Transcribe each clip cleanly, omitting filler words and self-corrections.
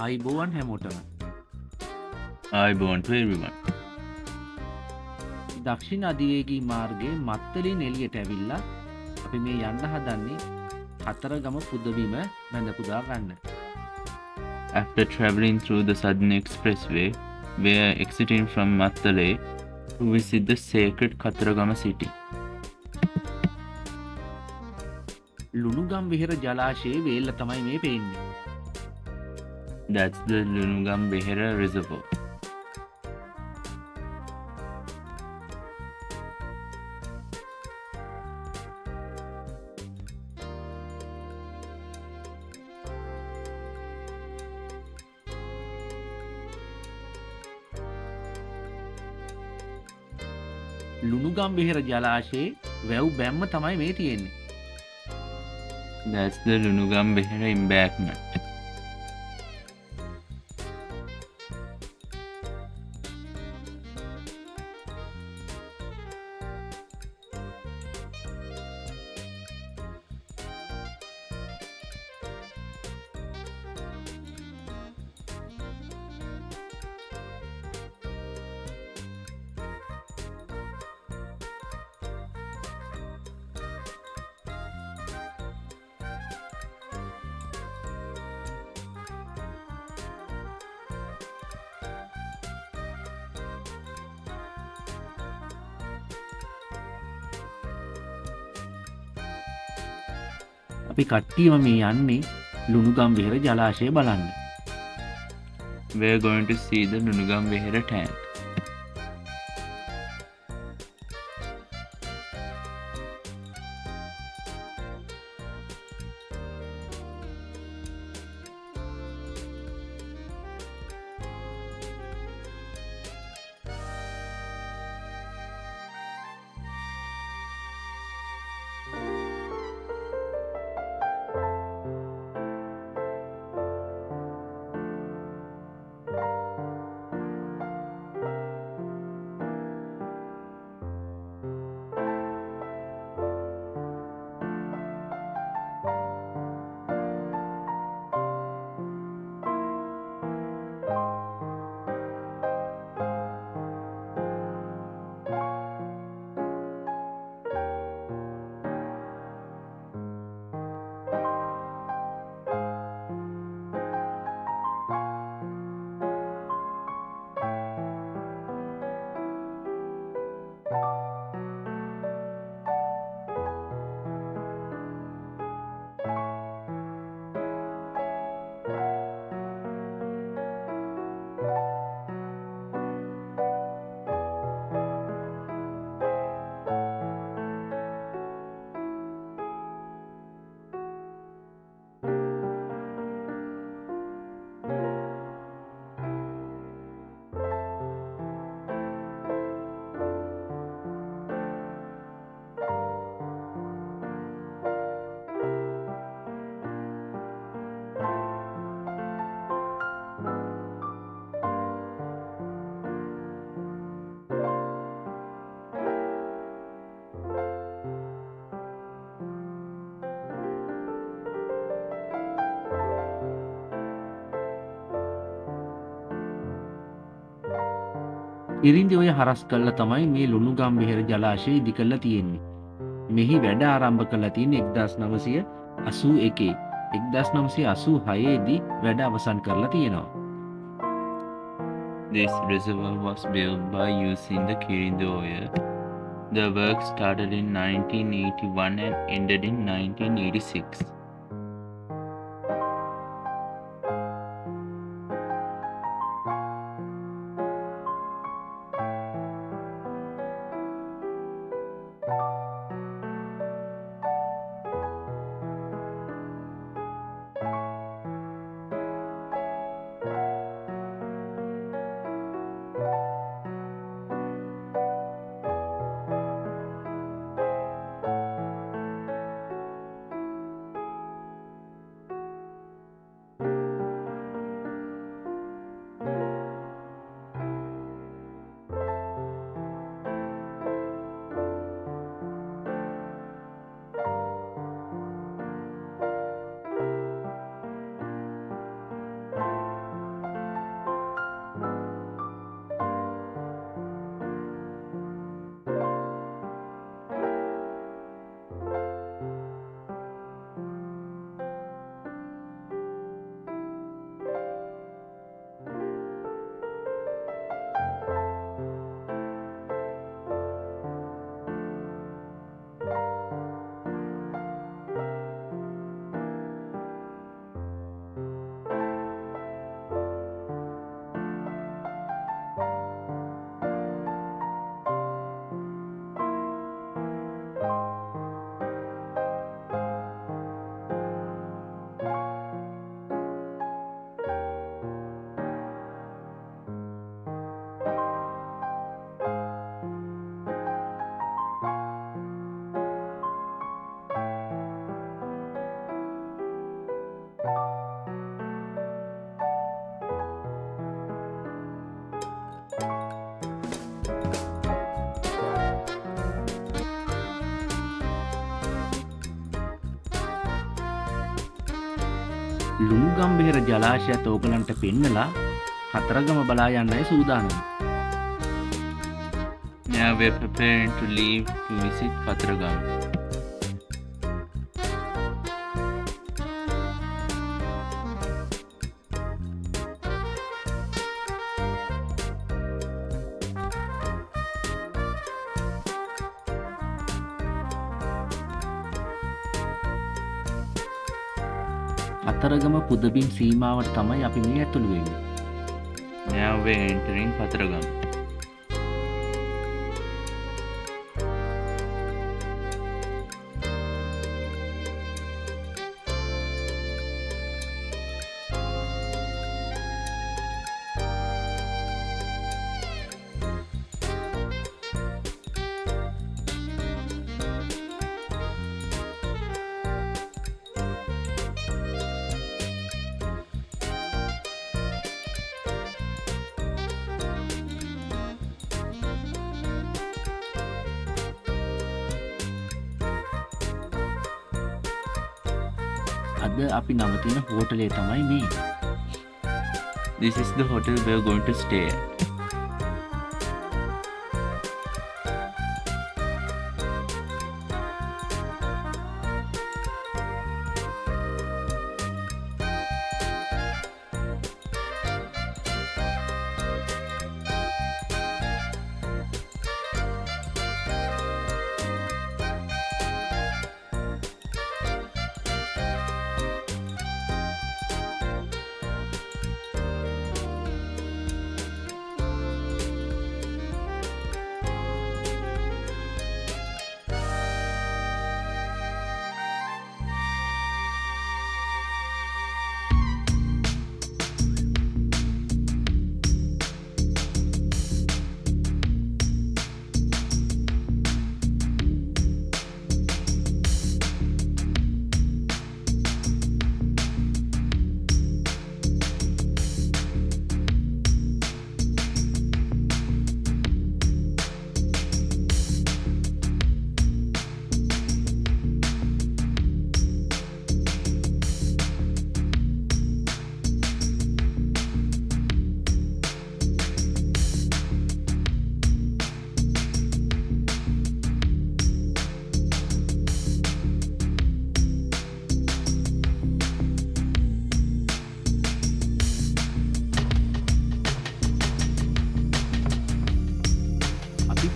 ආයිබෝවන් හැමෝටම ආයුබෝවන් to everyone. දක්ෂිණ අධිවේගී මාර්ගයේ මත්තලින් එළියට ඇවිල්ලා අපි මේ යන්න හදන්නේ කතරගම පුදබිම බැඳ පුදා ගන්න. After traveling through the Southern Expressway, we are exiting from Mattale to visit the sacred Kataragama city. ලුණුගම් විහෙර ජලාශයේ වේල්ල තමයි මේ පේන්නේ. That's the Lunugam Behera Reservoir. ලුණුගම් විහෙර ජලාශයේ වැව් බැම්ම තමයි මේ තියෙන්නේ. That's the Lunugam Behera embankment. අපි කට්ටියම මේ යන්නේ ලුණුගම් විහෙර ජලාශය බලන්න. We are going to see the Lunugam Behera tank. ඉරින්දි ඔය හරස් කළා තමයි මේ ලුණුගම් විහෙර ජලාශය ඉදි කරලා තියෙන්නේ. මෙහි වැඩ ආරම්භ කළා තියෙන්නේ 1981. 1986 දී වැඩ අවසන් කරලා තියෙනවා. This reservoir was built by using the Kirindo oil. The work started in 1981 and ended in 1986. ලුණුගම්බිහිර ජලාශයත් ඕගලන්ට පෙන්නලා කතරගම බලා යන්නයි සූදානම. Now we are preparing to leave to visit Kataragama. Kataragama පුදබිම් සීමාවට තමයි අපි මේ ඇතුළු වෙන්නේ. Now we are entering Kataragama. අද අපි නවතින හෝටලේ තමයි මේ. This is the hotel we are going to stay at.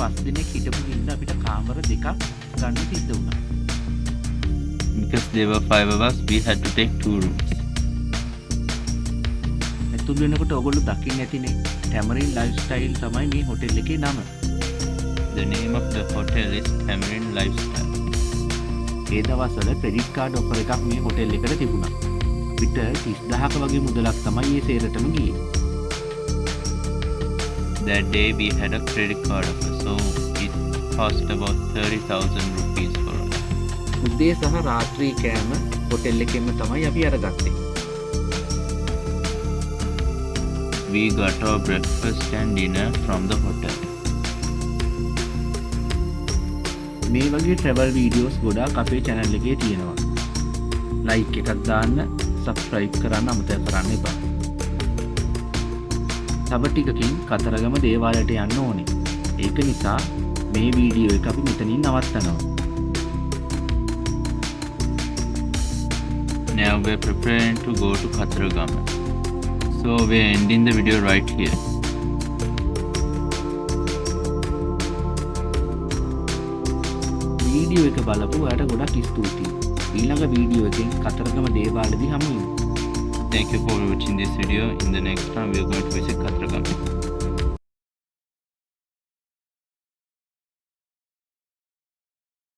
පස් දිනක් හිටපු හින්දා අපිට කාමර දෙකක් ගන්න සිද්ධ වුණා. Because there were 5 of us, we had to take 2 rooms. ඇතුල් වෙනකොට ඔයගොල්ලෝ දකින්න ඇතිනේ Tamarind Lifestyle තමයි මේ හොටෙල් එකේ නම. The name of the hotel is Tamarind Lifestyle. ඒ දවස්වල ක්‍රෙඩිට් කාඩ් ඔෆර් එකක් මේ හොටෙල් එකට තිබුණා. පිට 30000ක වගේ මුදලක් තමයි මේ සේරටම ගියේ. That day we had a credit card offer, so it cost about 30,000 rupees for us. උදේ සහ රාත්‍රී කෑම හොටෙල් එකෙන්ම තමයි අපි අරගත්තේ. We got our breakfast and dinner from the hotel. මේ වගේ travel videos ගොඩාක් අපේ channel එකේ තියෙනවා. like එකක් දාන්න, subscribe කරන්න අමතක කරන්න එපා. තව ටිකකින් කතරගම දේවාලයට යන්න ඕනේ. ඒක නිසා මේ වීඩියෝ එක අපි මෙතනින් නවත්තනවා. Now we are preparing to go to Kataragama. So we are ending the video right here. Video එක බලපු ඔයාලට ගොඩක් ස්තුතියි. ඊළඟ වීඩියෝ එකෙන් කතරගම දේවාලෙදී හමු වෙමු. Thank you for watching this video. In the next time we are going to visit Kataragama.